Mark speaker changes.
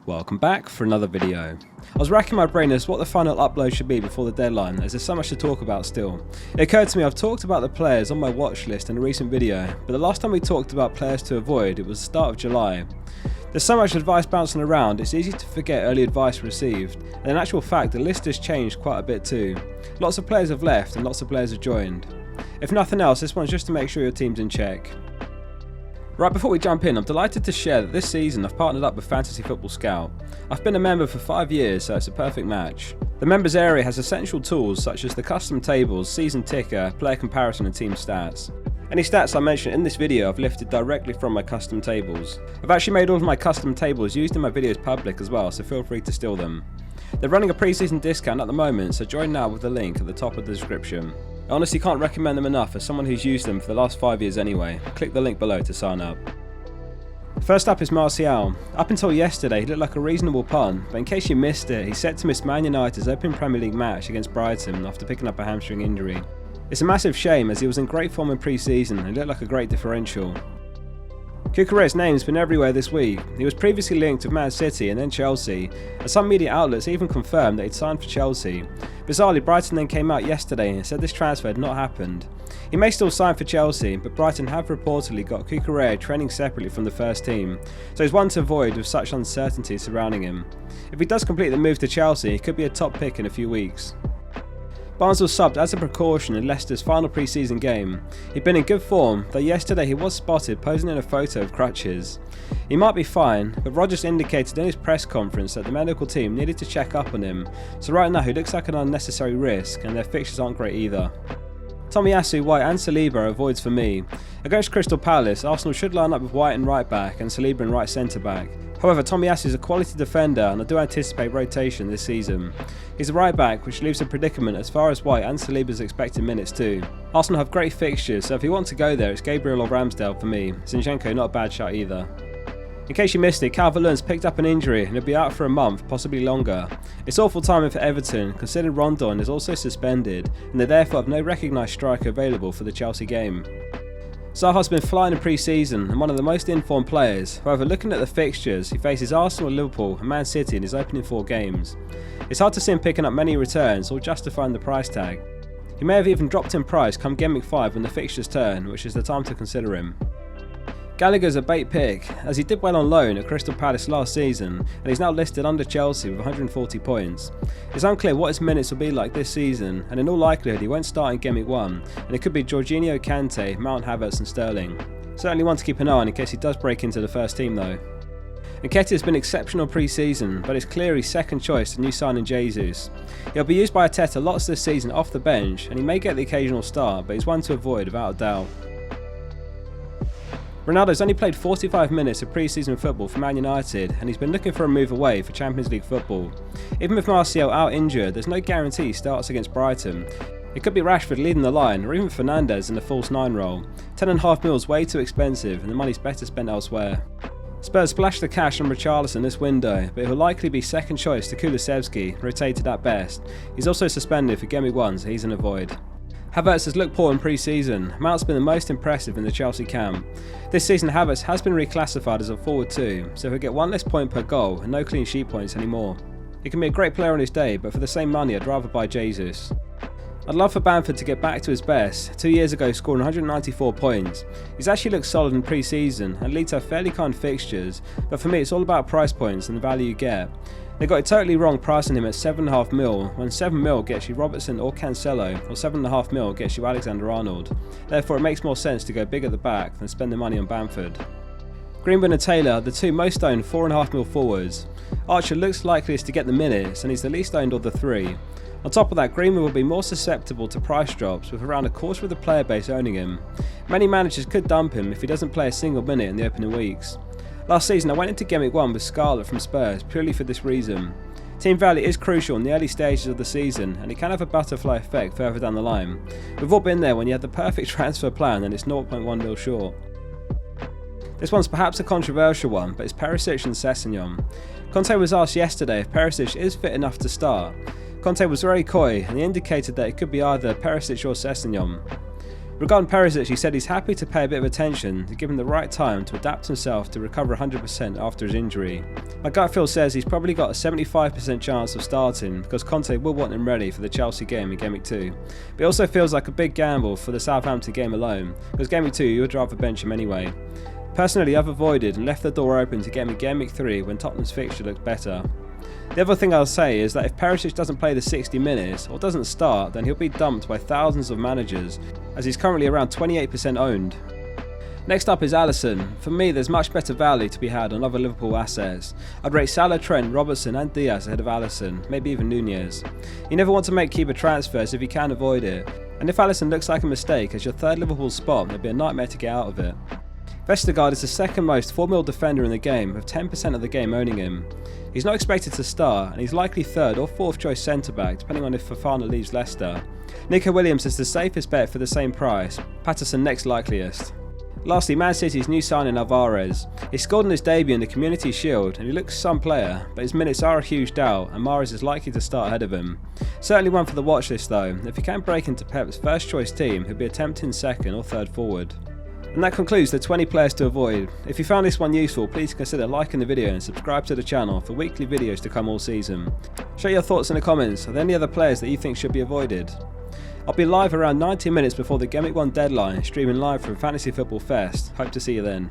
Speaker 1: Welcome back for another video. I was racking my brain as to what the final upload should be before the deadline, as there's so much to talk about still. It occurred to me I've talked about the players on my watch list in a recent video, but the last time we talked about players to avoid, it was the start of July. There's so much advice bouncing around, it's easy to forget early advice received, and in actual fact the list has changed quite a bit too. Lots of players have left and lots of players have joined. If nothing else, this one's just to make sure your team's in check. Right before we jump in, I'm delighted to share that this season I've partnered up with Fantasy Football Scout. I've been a member for 5 years, so it's a perfect match. The members area has essential tools such as the custom tables, season ticker, player comparison and team stats. Any stats I mention in this video I've lifted directly from my custom tables. I've actually made all of my custom tables used in my videos public as well, so feel free to steal them. They're running a pre-season discount at the moment, so join now with the link at the top of the description. I honestly can't recommend them enough as someone who's used them for the last 5 years anyway. Click the link below to sign up. First up is Martial. Up until yesterday he looked like a reasonable pawn, but in case you missed it, he's set to miss Man United's opening Premier League match against Brighton after picking up a hamstring injury. It's a massive shame as he was in great form in pre-season and looked like a great differential. Cucurella's name's been everywhere this week. He was previously linked with Man City and then Chelsea, and some media outlets even confirmed that he'd signed for Chelsea. Bizarrely, Brighton then came out yesterday and said this transfer had not happened. He may still sign for Chelsea, but Brighton have reportedly got Cucurella training separately from the first team, so he's one to avoid with such uncertainty surrounding him. If he does complete the move to Chelsea, he could be a top pick in a few weeks. Barnes was subbed as a precaution in Leicester's final pre-season game. He'd been in good form, though yesterday he was spotted posing in a photo of crutches. He might be fine, but Rodgers indicated in his press conference that the medical team needed to check up on him, so right now he looks like an unnecessary risk and their fixtures aren't great either. Tomiyasu, White and Saliba are avoids for me. Against Crystal Palace, Arsenal should line up with White in right back and Saliba in right centre back. However, Tomiyasu is a quality defender and I do anticipate rotation this season. He's a right back, which leaves a predicament as far as White and Saliba's expected minutes too. Arsenal have great fixtures, so if you want to go there, it's Gabriel or Ramsdale for me. Zinchenko not a bad shot either. In case you missed it, Calvert-Lewin's picked up an injury and he'll be out for a month, possibly longer. It's awful timing for Everton, considering Rondon is also suspended and they therefore have no recognised striker available for the Chelsea game. Zaha's been flying in pre-season and one of the most informed players. However, looking at the fixtures, he faces Arsenal, Liverpool and Man City in his opening 4 games. It's hard to see him picking up many returns or justifying the price tag. He may have even dropped in price come Gameweek 5 when the fixtures turn, which is the time to consider him. Gallagher's a bait pick, as he did well on loan at Crystal Palace last season and he's now listed under Chelsea with 140 points. It's unclear what his minutes will be like this season, and in all likelihood he won't start in Gameweek 1 and it could be Georginio Kante, Mount Havertz and Sterling. Certainly one to keep an eye on in case he does break into the first team though. Nketiah has been exceptional pre-season, but it's clear he's second choice to new signing Jesus. He'll be used by Arteta lots this season off the bench and he may get the occasional start, but he's one to avoid without a doubt. Ronaldo's only played 45 minutes of pre-season football for Man United and he's been looking for a move away for Champions League football. Even with Martial out injured, there's no guarantee he starts against Brighton. It could be Rashford leading the line or even Fernandes in the false 9 role. 10.5 mil is way too expensive and the money's better spent elsewhere. Spurs splashed the cash on Richarlison this window, but he'll likely be second choice to Kulusevski, rotated at best. He's also suspended for Gameweek 1, so he's an avoid. Havertz has looked poor in pre-season. Mount's been the most impressive in the Chelsea camp. This season Havertz has been reclassified as a forward too, so he'll get 1 less point per goal and no clean sheet points anymore. He can be a great player on his day, but for the same money I'd rather buy Jesus. I'd love for Bamford to get back to his best. 2 years ago scoring 194 points. He's actually looked solid in pre-season and leads to fairly kind fixtures, but for me it's all about price points and the value you get. They got it totally wrong pricing him at 7.5 mil, when 7 mil gets you Robertson or Cancelo, or 7.5 mil gets you Alexander-Arnold. Therefore it makes more sense to go big at the back than spend the money on Bamford. Greenwood and Taylor are the two most owned 4.5 mil forwards. Archer looks likeliest to get the minutes and he's the least owned of the 3. On top of that, Greenwood will be more susceptible to price drops with around a quarter of the player base owning him. Many managers could dump him if he doesn't play a single minute in the opening weeks. Last season I went into Gameweek 1 with Scarlett from Spurs purely for this reason. Team value is crucial in the early stages of the season and it can have a butterfly effect further down the line. We've all been there when you have the perfect transfer plan and it's 0.1 mil short. This one's perhaps a controversial one, but it's Perisic and Sessegnon. Kante was asked yesterday if Perisic is fit enough to start. Kante was very coy and he indicated that it could be either Perisic or Sessegnon. Regarding Perisic, he said he's happy to pay a bit of attention to give him the right time to adapt himself to recover 100% after his injury. My gut feel says he's probably got a 75% chance of starting because Kante will want him ready for the Chelsea game in Gameweek 2. But it also feels like a big gamble for the Southampton game alone, because Gameweek 2 you would rather bench him anyway. Personally, I've avoided and left the door open to get him in Gameweek 3 when Tottenham's fixture looks better. The other thing I'll say is that if Perisic doesn't play the 60 minutes or doesn't start, then he'll be dumped by thousands of managers, as he's currently around 28% owned. Next up is Alison. For me, there's much better value to be had on other Liverpool assets. I'd rate Salah, Trent, Robertson and Diaz ahead of Alison, maybe even Nunez. You never want to make keeper transfers if you can avoid it, and if Alison looks like a mistake as your third Liverpool spot, it'd be a nightmare to get out of it. Vestergaard is the second most 4-mil defender in the game, with 10% of the game owning him. He's not expected to start, and he's likely third or fourth choice centre-back, depending on if Fofana leaves Leicester. Nico Williams is the safest bet for the same price, Patterson next likeliest. Lastly, Man City's new signing Alvarez. He scored in his debut in the Community Shield, and he looks some player, but his minutes are a huge doubt, and Mahrez is likely to start ahead of him. Certainly one for the watch list though. If he can break into Pep's first choice team, he'll be a tempting second or third forward. And that concludes the 20 players to avoid. If you found this one useful, please consider liking the video and subscribe to the channel for weekly videos to come all season. Share your thoughts in the comments. Are there any other players that you think should be avoided? I'll be live around 90 minutes before the Gameweek 1 deadline, streaming live from Fantasy Football Fest. Hope to see you then.